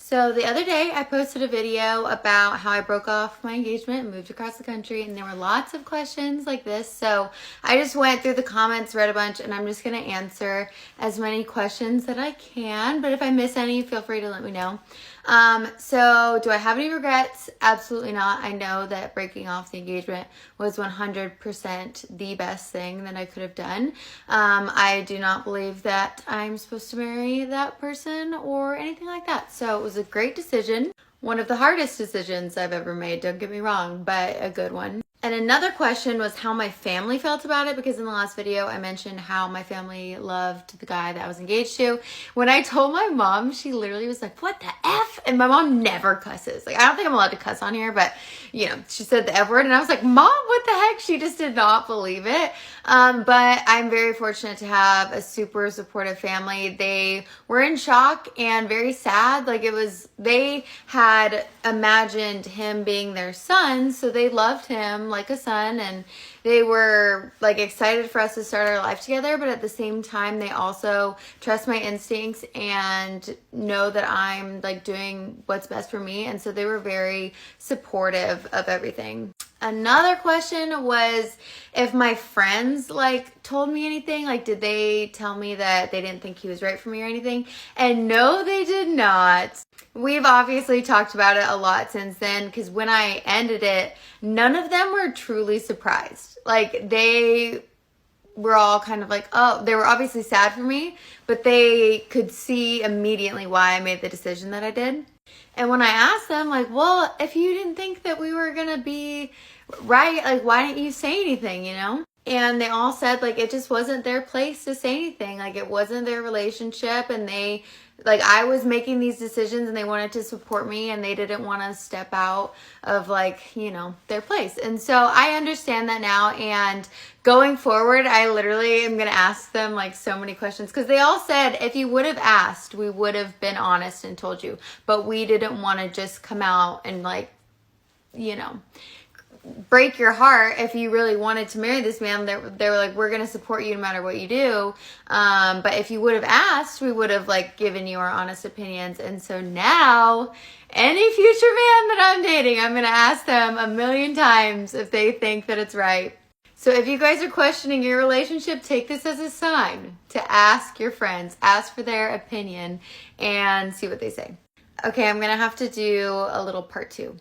So the other day I posted a video about how I broke off my engagement and moved across the country, and there were lots of questions like this. So I just went through the comments, read a bunch, and I'm just going to answer as many questions that I can. But if I miss any, feel free to let me know. So do I have any regrets? Absolutely not. I know that breaking off the engagement was 100% the best thing that I could have done. I do not believe that I'm supposed to marry that person or anything like that. So it was a great decision. One of the hardest decisions I've ever made, don't get me wrong, but a good one. And another question was how my family felt about it, because in the last video I mentioned how my family loved the guy that I was engaged to. When I told my mom, she literally was like, "What the F?" And my mom never cusses. Like, I don't think I'm allowed to cuss on here, but you know, she said the F word and I was like, "Mom, what the heck?" She just did not believe it. But I'm very fortunate to have a super supportive family. They were in shock and very sad. Like, they had imagined him being their son, so they loved him like a son, and they were like excited for us to start our life together, but at the same time they also trust my instincts and know that I'm like doing what's best for me, and so they were very supportive of everything. Another question was if my friends like told me anything, like did they tell me that they didn't think he was right for me or anything? And no, they did not. We've obviously talked about it a lot since then, because when I ended it, none of them were truly surprised. Like, they were all kind of like, oh, they were obviously sad for me, but they could see immediately why I made the decision that I did. And when I asked them, like, well, if you didn't think that we were gonna be right, like, why didn't you say anything, you know? And they all said, like, it just wasn't their place to say anything. Like, it wasn't their relationship, and they, like, I was making these decisions and they wanted to support me, and they didn't want to step out of, like, you know, their place. And so I understand that now, and going forward, I literally am going to ask them, like, so many questions, because they all said, if you would have asked, we would have been honest and told you, but we didn't want to just come out and, like, you know, break your heart. If you really wanted to marry this man, they were like, we're going to support you no matter what you do. But if you would have asked, we would have like given you our honest opinions. And so now any future man that I'm dating, I'm going to ask them 1,000,000 times if they think that it's right. So if you guys are questioning your relationship, take this as a sign to ask your friends, ask for their opinion, and see what they say. Okay, I'm going to have to do a little part 2.